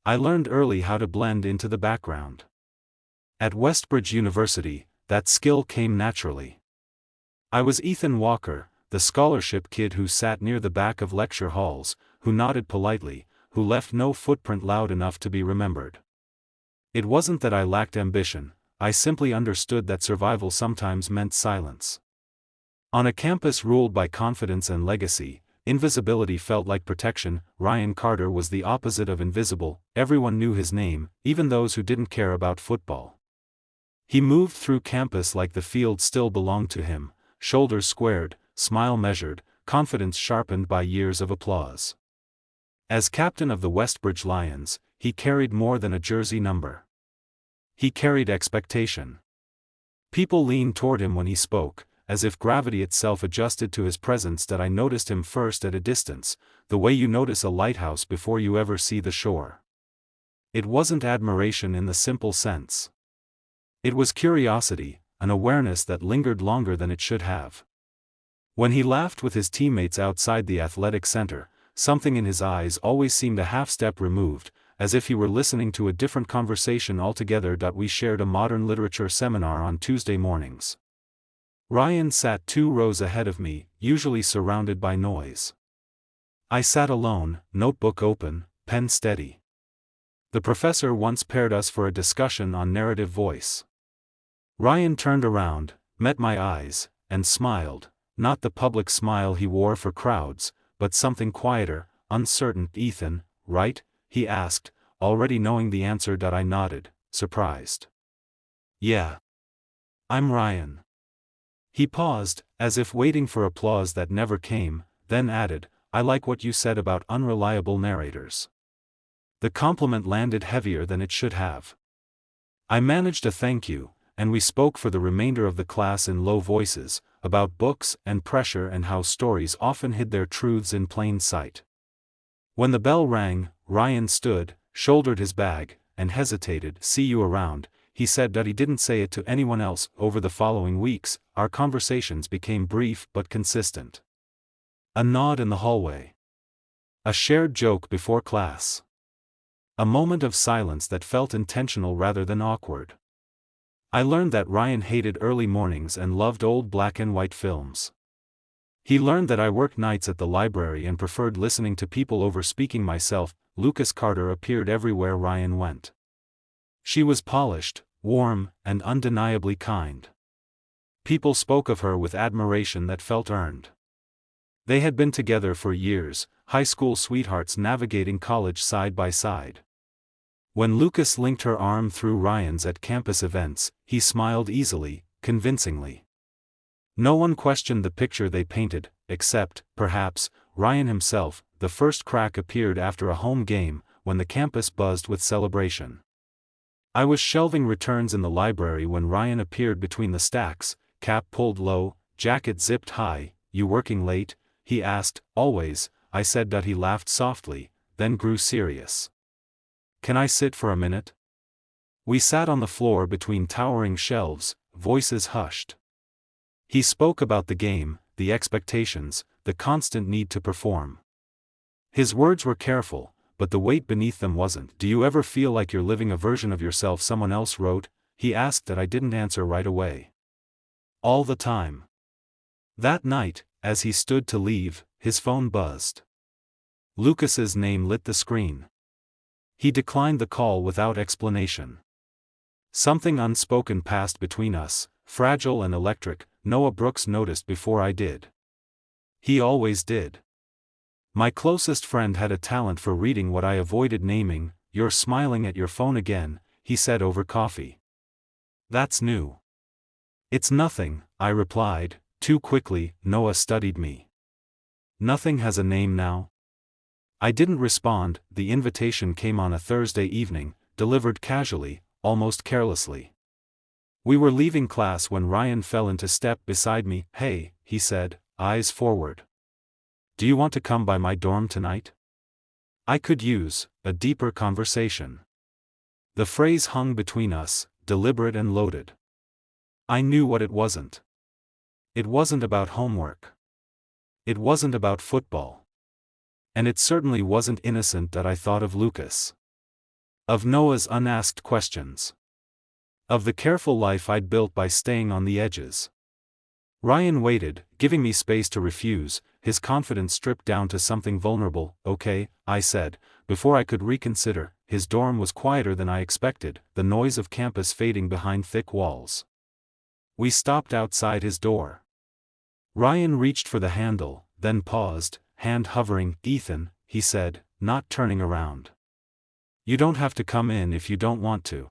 I learned early how to blend into the background. At Westbridge University, that skill came naturally. I was Ethan Walker, the scholarship kid who sat near the back of lecture halls, who nodded politely, who left no footprint loud enough to be remembered. It wasn't that I lacked ambition, I simply understood that survival sometimes meant silence. On a campus ruled by confidence and legacy, invisibility felt like protection. Ryan Carter was the opposite of invisible. Everyone knew his name, even those who didn't care about football. He moved through campus like the field still belonged to him, shoulders squared, smile measured, confidence sharpened by years of applause. As captain of the Westbridge Lions, he carried more than a jersey number. He carried expectation. People leaned toward him when he spoke, as if gravity itself adjusted to his presence. That I noticed him first at a distance, the way you notice a lighthouse before you ever see the shore. It wasn't admiration in the simple sense. It was curiosity, an awareness that lingered longer than it should have. When he laughed with his teammates outside the athletic center, something in his eyes always seemed a half-step removed, as if he were listening to a different conversation altogether. We shared a modern literature seminar on Tuesday mornings. Ryan sat 2 rows ahead of me, usually surrounded by noise. I sat alone, notebook open, pen steady. The professor once paired us for a discussion on narrative voice. Ryan turned around, met my eyes, and smiled, not the public smile he wore for crowds, but something quieter, uncertain. "Ethan, right?" he asked, already knowing the answer. I nodded, surprised. "Yeah. I'm Ryan." He paused, as if waiting for applause that never came, then added, "I like what you said about unreliable narrators." The compliment landed heavier than it should have. I managed a thank you, and we spoke for the remainder of the class in low voices, about books and pressure and how stories often hid their truths in plain sight. When the bell rang, Ryan stood, shouldered his bag, and hesitated. "See you around," he said. He didn't say it to anyone else. Over the following weeks, our conversations became brief but consistent. A nod in the hallway. A shared joke before class. A moment of silence that felt intentional rather than awkward. I learned that Ryan hated early mornings and loved old black and white films. He learned that I worked nights at the library and preferred listening to people over speaking myself. Lucas Carter appeared everywhere Ryan went. She was polished, warm, and undeniably kind. People spoke of her with admiration that felt earned. They had been together for years, high school sweethearts navigating college side by side. When Lucas linked her arm through Ryan's at campus events, he smiled easily, convincingly. No one questioned the picture they painted, except, perhaps, Ryan himself. The first crack appeared after a home game, when the campus buzzed with celebration. I was shelving returns in the library when Ryan appeared between the stacks, cap pulled low, jacket zipped high. "You working late?" he asked. "Always," I said. He laughed softly, then grew serious. "Can I sit for a minute?" We sat on the floor between towering shelves, voices hushed. He spoke about the game, the expectations, the constant need to perform. His words were careful, but the weight beneath them wasn't. "Do you ever feel like you're living a version of yourself someone else wrote?" he asked. I didn't answer right away. "All the time." That night, as he stood to leave, his phone buzzed. Lucas's name lit the screen. He declined the call without explanation. Something unspoken passed between us, fragile and electric. Noah Brooks noticed before I did. He always did. My closest friend had a talent for reading what I avoided naming. "You're smiling at your phone again," he said over coffee. "That's new." "It's nothing," I replied, too quickly. Noah studied me. "Nothing has a name now?" I didn't respond. The invitation came on a Thursday evening, delivered casually, almost carelessly. We were leaving class when Ryan fell into step beside me. "Hey," he said, eyes forward. "Do you want to come by my dorm tonight? I could use a deeper conversation." The phrase hung between us, deliberate and loaded. I knew what it wasn't. It wasn't about homework. It wasn't about football. And it certainly wasn't innocent. I thought of Lucas. Of Noah's unasked questions. Of the careful life I'd built by staying on the edges. Ryan waited, giving me space to refuse, his confidence stripped down to something vulnerable. "Okay," I said, before I could reconsider. His dorm was quieter than I expected, the noise of campus fading behind thick walls. We stopped outside his door. Ryan reached for the handle, then paused, hand hovering. "Ethan," he said, not turning around. "You don't have to come in if you don't want to."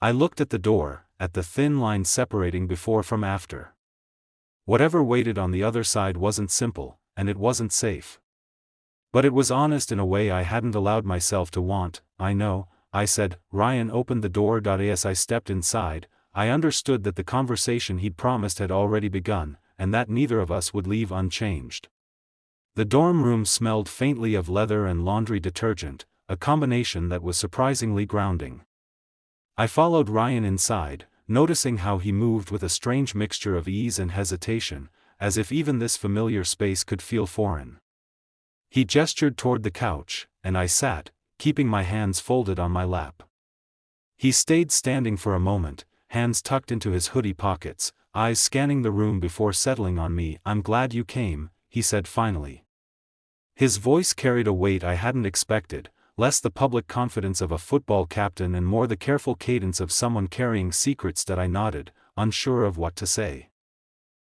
I looked at the door, at the thin line separating before from after. Whatever waited on the other side wasn't simple, and it wasn't safe. But it was honest in a way I hadn't allowed myself to want. "I know," I said. Ryan opened the door. As I stepped inside, I understood that the conversation he'd promised had already begun, and that neither of us would leave unchanged. The dorm room smelled faintly of leather and laundry detergent, a combination that was surprisingly grounding. I followed Ryan inside, noticing how he moved with a strange mixture of ease and hesitation, as if even this familiar space could feel foreign. He gestured toward the couch, and I sat, keeping my hands folded on my lap. He stayed standing for a moment, hands tucked into his hoodie pockets, eyes scanning the room before settling on me. "I'm glad you came," he said finally. His voice carried a weight I hadn't expected, less the public confidence of a football captain and more the careful cadence of someone carrying secrets. That I nodded, unsure of what to say.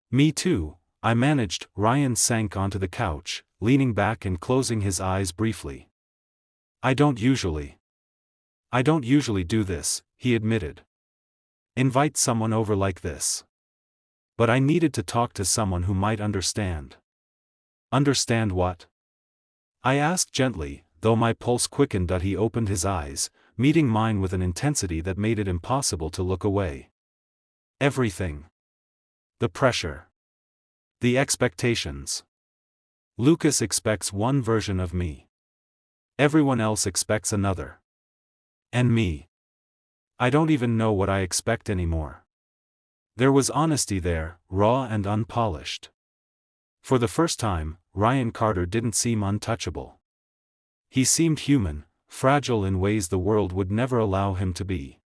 "Me too," I managed. Ryan sank onto the couch, leaning back and closing his eyes briefly. I don't usually do this," he admitted. "Invite someone over like this. But I needed to talk to someone who might understand." "Understand what?" I asked gently, though my pulse quickened. He opened his eyes, meeting mine with an intensity that made it impossible to look away. "Everything. The pressure. The expectations. Lucas expects one version of me. Everyone else expects another. And me. I don't even know what I expect anymore." There was honesty there, raw and unpolished. For the first time, Ryan Carter didn't seem untouchable. He seemed human, fragile in ways the world would never allow him to be.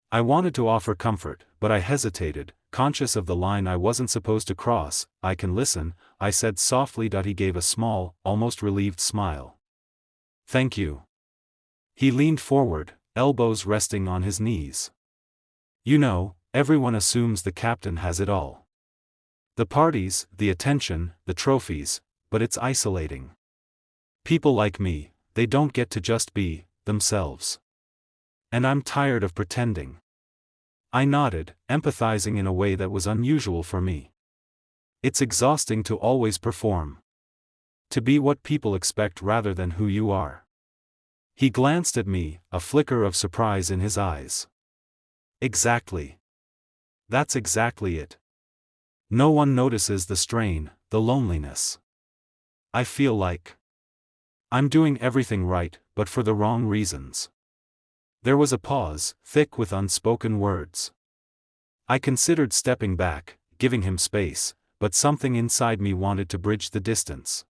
I wanted to offer comfort, but I hesitated, conscious of the line I wasn't supposed to cross. "I can listen," I said softly. He gave a small, almost relieved smile. "Thank you." He leaned forward, elbows resting on his knees. "You know, everyone assumes the captain has it all. The parties, the attention, the trophies, but it's isolating. People like me, they don't get to just be themselves. And I'm tired of pretending." I nodded, empathizing in a way that was unusual for me. It's exhausting to always perform. To be what people expect rather than who you are. He glanced at me, a flicker of surprise in his eyes. "Exactly. That's exactly it. No one notices the strain, the loneliness. I feel like I'm doing everything right, but for the wrong reasons." There was a pause, thick with unspoken words. I considered stepping back, giving him space, but something inside me wanted to bridge the distance.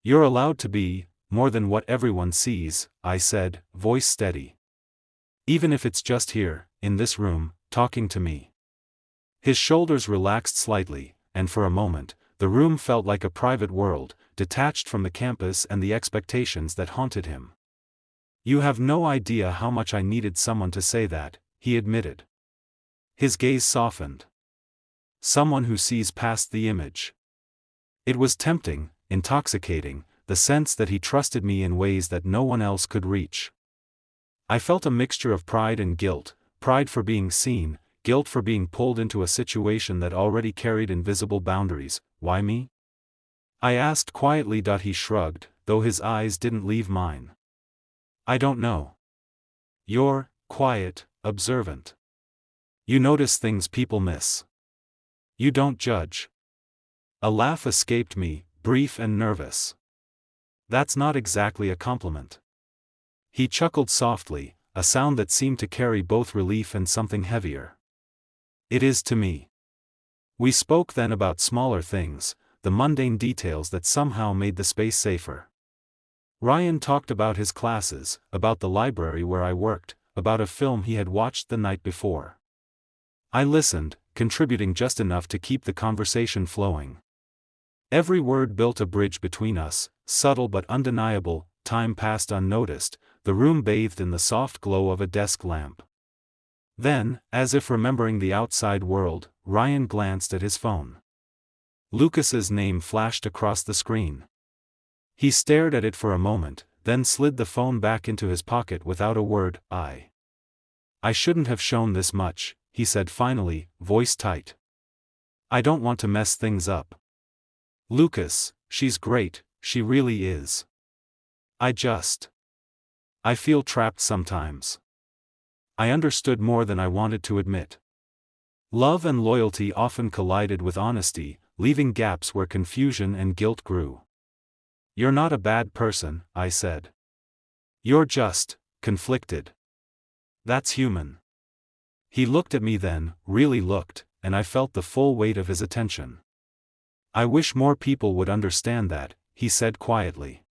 "You're allowed to be more than what everyone sees," I said, voice steady. "Even if it's just here, in this room, talking to me." His shoulders relaxed slightly, and for a moment, the room felt like a private world, detached from the campus and the expectations that haunted him. "You have no idea how much I needed someone to say that," he admitted. His gaze softened. "Someone who sees past the image." It was tempting, intoxicating, the sense that he trusted me in ways that no one else could reach. I felt a mixture of pride and guilt, pride for being seen, guilt for being pulled into a situation that already carried invisible boundaries. "Why me?" I asked quietly. He shrugged, though his eyes didn't leave mine. "I don't know. You're quiet, observant. You notice things people miss. You don't judge." A laugh escaped me, brief and nervous. "That's not exactly a compliment." He chuckled softly, a sound that seemed to carry both relief and something heavier. "It is to me." We spoke then about smaller things, the mundane details that somehow made the space safer. Ryan talked about his classes, about the library where I worked, about a film he had watched the night before. I listened, contributing just enough to keep the conversation flowing. Every word built a bridge between us, subtle but undeniable. Time passed unnoticed, the room bathed in the soft glow of a desk lamp. Then, as if remembering the outside world, Ryan glanced at his phone. Lucas's name flashed across the screen. He stared at it for a moment, then slid the phone back into his pocket without a word. I shouldn't have shown this much, he said finally, voice tight. I don't want to mess things up. Lucas, she's great, she really is. I feel trapped sometimes. I understood more than I wanted to admit. Love and loyalty often collided with honesty, leaving gaps where confusion and guilt grew. You're not a bad person, I said. You're just conflicted. That's human. He looked at me then, really looked, and I felt the full weight of his attention. I wish more people would understand that, he said quietly.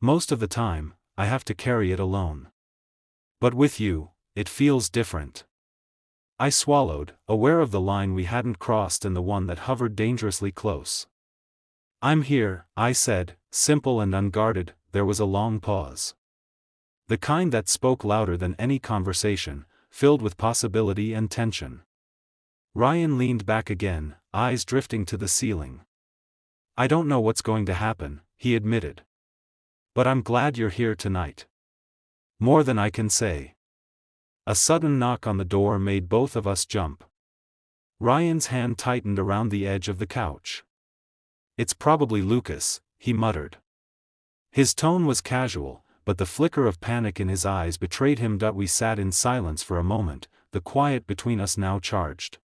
Most of the time, I have to carry it alone. But with you, it feels different. I swallowed, aware of the line we hadn't crossed and the one that hovered dangerously close. I'm here, I said, simple and unguarded. There was a long pause. The kind that spoke louder than any conversation, filled with possibility and tension. Ryan leaned back again, eyes drifting to the ceiling. I don't know what's going to happen, he admitted. But I'm glad you're here tonight. More than I can say. A sudden knock on the door made both of us jump. Ryan's hand tightened around the edge of the couch. It's probably Lucas, he muttered. His tone was casual, but the flicker of panic in his eyes betrayed him. We sat in silence for a moment, the quiet between us now charged.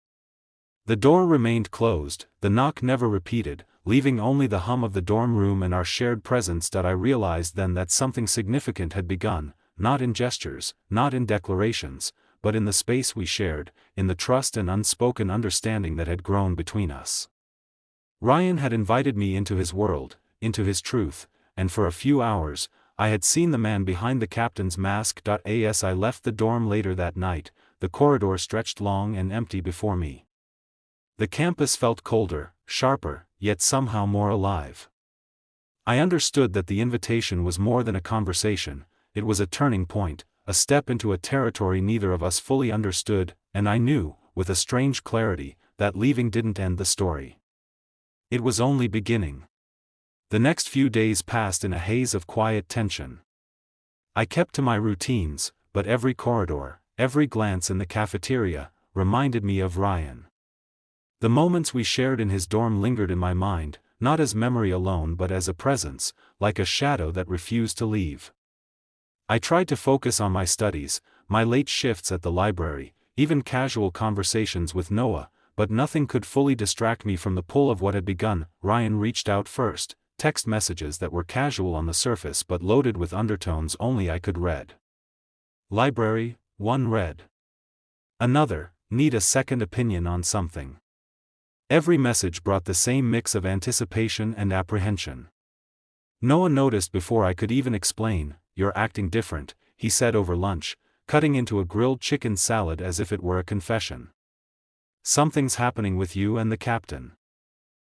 The door remained closed, the knock never repeated, leaving only the hum of the dorm room and our shared presence. I realized then that something significant had begun, not in gestures, not in declarations, but in the space we shared, in the trust and unspoken understanding that had grown between us. Ryan had invited me into his world, into his truth, and for a few hours, I had seen the man behind the captain's mask. As I left the dorm later that night, the corridor stretched long and empty before me. The campus felt colder, sharper, yet somehow more alive. I understood that the invitation was more than a conversation, it was a turning point, a step into a territory neither of us fully understood, and I knew, with a strange clarity, that leaving didn't end the story. It was only beginning. The next few days passed in a haze of quiet tension. I kept to my routines, but every corridor, every glance in the cafeteria, reminded me of Ryan. The moments we shared in his dorm lingered in my mind, not as memory alone but as a presence, like a shadow that refused to leave. I tried to focus on my studies, my late shifts at the library, even casual conversations with Noah, but nothing could fully distract me from the pull of what had begun. Ryan reached out first, text messages that were casual on the surface but loaded with undertones only I could read. Library, one read. Another, need a second opinion on something. Every message brought the same mix of anticipation and apprehension. Noah noticed before I could even explain. You're acting different, he said over lunch, cutting into a grilled chicken salad as if it were a confession. Something's happening with you and the captain.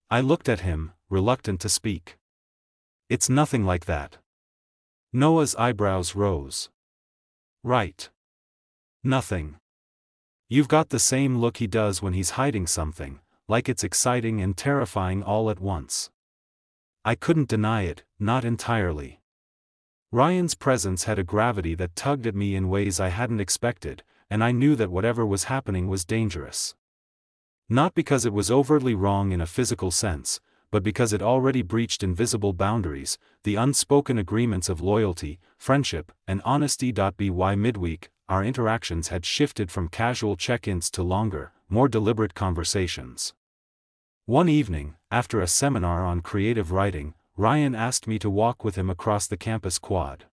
I looked at him, reluctant to speak. It's nothing like that. Noah's eyebrows rose. Right. Nothing. You've got the same look he does when he's hiding something, like it's exciting and terrifying all at once. I couldn't deny it, not entirely. Ryan's presence had a gravity that tugged at me in ways I hadn't expected, and I knew that whatever was happening was dangerous. Not because it was overtly wrong in a physical sense, but because it already breached invisible boundaries, the unspoken agreements of loyalty, friendship, and honesty. By midweek, our interactions had shifted from casual check-ins to longer, more deliberate conversations. One evening, after a seminar on creative writing, Ryan asked me to walk with him across the campus quad.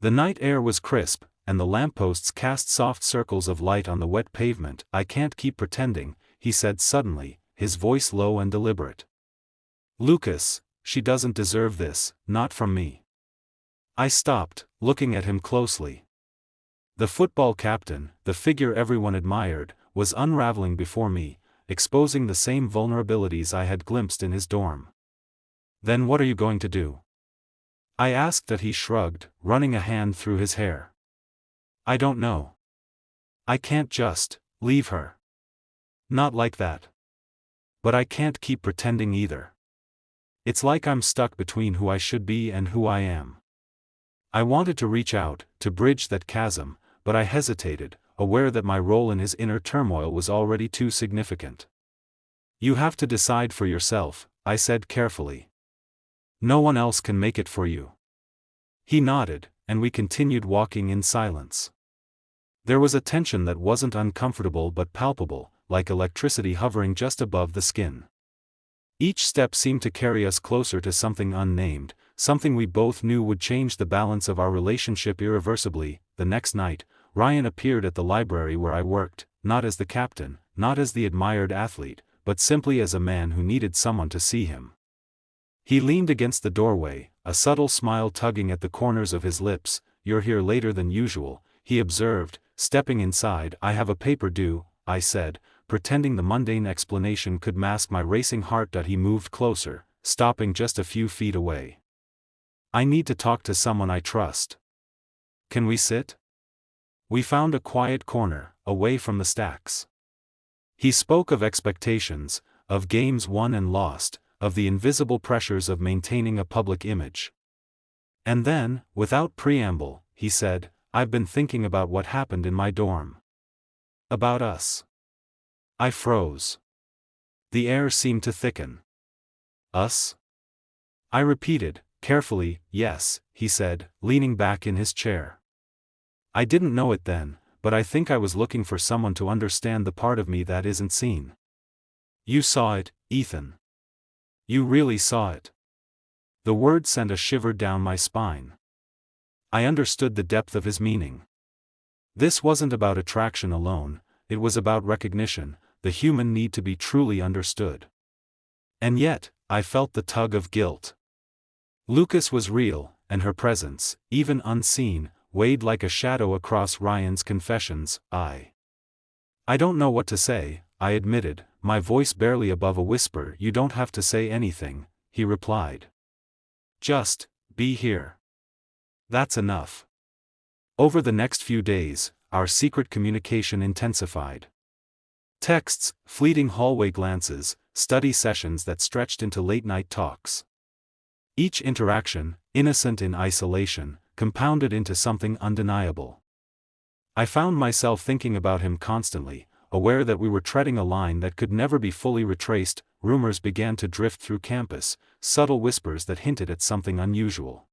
The night air was crisp, and the lampposts cast soft circles of light on the wet pavement. I can't keep pretending, he said suddenly, his voice low and deliberate. Lucas, she doesn't deserve this, not from me. I stopped, looking at him closely. The football captain, the figure everyone admired, was unraveling before me, exposing the same vulnerabilities I had glimpsed in his dorm. Then what are you going to do? I asked that he shrugged, running a hand through his hair. I don't know. I can't just leave her. Not like that. But I can't keep pretending either. It's like I'm stuck between who I should be and who I am. I wanted to reach out, to bridge that chasm, but I hesitated, aware that my role in his inner turmoil was already too significant. You have to decide for yourself, I said carefully. No one else can make it for you. He nodded, and we continued walking in silence. There was a tension that wasn't uncomfortable but palpable, like electricity hovering just above the skin. Each step seemed to carry us closer to something unnamed, something we both knew would change the balance of our relationship irreversibly. The next night, Ryan appeared at the library where I worked, not as the captain, not as the admired athlete, but simply as a man who needed someone to see him. He leaned against the doorway, a subtle smile tugging at the corners of his lips. You're here later than usual, he observed, stepping inside. I have a paper due, I said, pretending the mundane explanation could mask my racing heart. He moved closer, stopping just a few feet away. I need to talk to someone I trust. Can we sit? We found a quiet corner, away from the stacks. He spoke of expectations, of games won and lost, of the invisible pressures of maintaining a public image. And then, without preamble, he said, I've been thinking about what happened in my dorm. About us. I froze. The air seemed to thicken. Us? I repeated, carefully. Yes, he said, leaning back in his chair. I didn't know it then, but I think I was looking for someone to understand the part of me that isn't seen. You saw it, Ethan. You really saw it. The word sent a shiver down my spine. I understood the depth of his meaning. This wasn't about attraction alone, it was about recognition, the human need to be truly understood. And yet, I felt the tug of guilt. Lucas was real, and her presence, even unseen, weighed like a shadow across Ryan's confessions. I don't know what to say, I admitted, my voice barely above a whisper. You don't have to say anything, he replied. Just be here. That's enough. Over the next few days, our secret communication intensified. Texts, fleeting hallway glances, study sessions that stretched into late-night talks. Each interaction, innocent in isolation, compounded into something undeniable. I found myself thinking about him constantly, aware that we were treading a line that could never be fully retraced. Rumors began to drift through campus, subtle whispers that hinted at something unusual.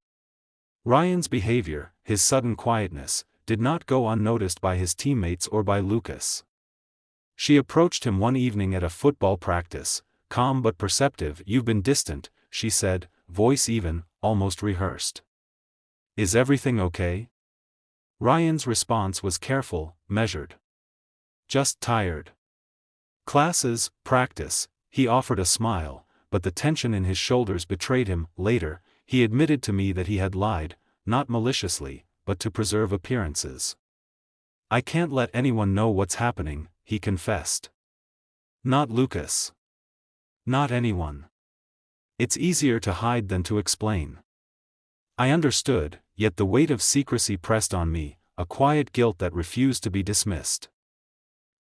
Ryan's behavior, his sudden quietness, did not go unnoticed by his teammates or by Lucas. She approached him one evening at a football practice, calm but perceptive. You've been distant, she said, voice even, almost rehearsed. Is everything okay? Ryan's response was careful, measured. Just tired. Classes, practice, he offered a smile, but the tension in his shoulders betrayed him. Later, he admitted to me that he had lied, not maliciously, but to preserve appearances. I can't let anyone know what's happening, he confessed. Not Lucas. Not anyone. It's easier to hide than to explain. I understood, yet the weight of secrecy pressed on me, a quiet guilt that refused to be dismissed.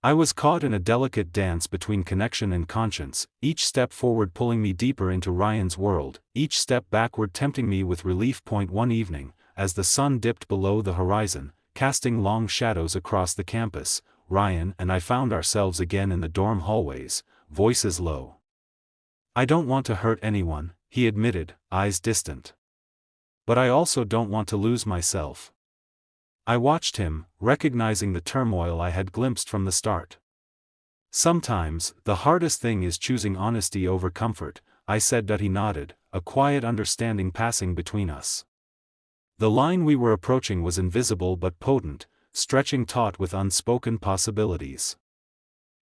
I was caught in a delicate dance between connection and conscience, each step forward pulling me deeper into Ryan's world, each step backward tempting me with relief. One evening, as the sun dipped below the horizon, casting long shadows across the campus, Ryan and I found ourselves again in the dorm hallways, voices low. I don't want to hurt anyone, he admitted, eyes distant. But I also don't want to lose myself. I watched him, recognizing the turmoil I had glimpsed from the start. Sometimes, the hardest thing is choosing honesty over comfort, I said. He nodded, a quiet understanding passing between us. The line we were approaching was invisible but potent, stretching taut with unspoken possibilities.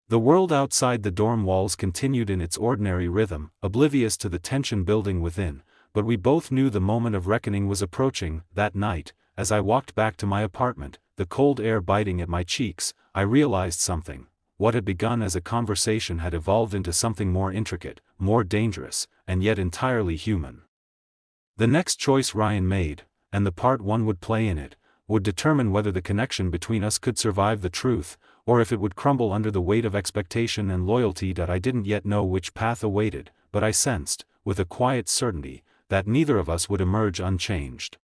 The world outside the dorm walls continued in its ordinary rhythm, oblivious to the tension building within, but we both knew the moment of reckoning was approaching. That night, as I walked back to my apartment, the cold air biting at my cheeks, I realized something. What had begun as a conversation had evolved into something more intricate, more dangerous, and yet entirely human. The next choice Ryan made, and the part one would play in it, would determine whether the connection between us could survive the truth, or if it would crumble under the weight of expectation and loyalty that I didn't yet know which path awaited, but I sensed, with a quiet certainty, that neither of us would emerge unchanged.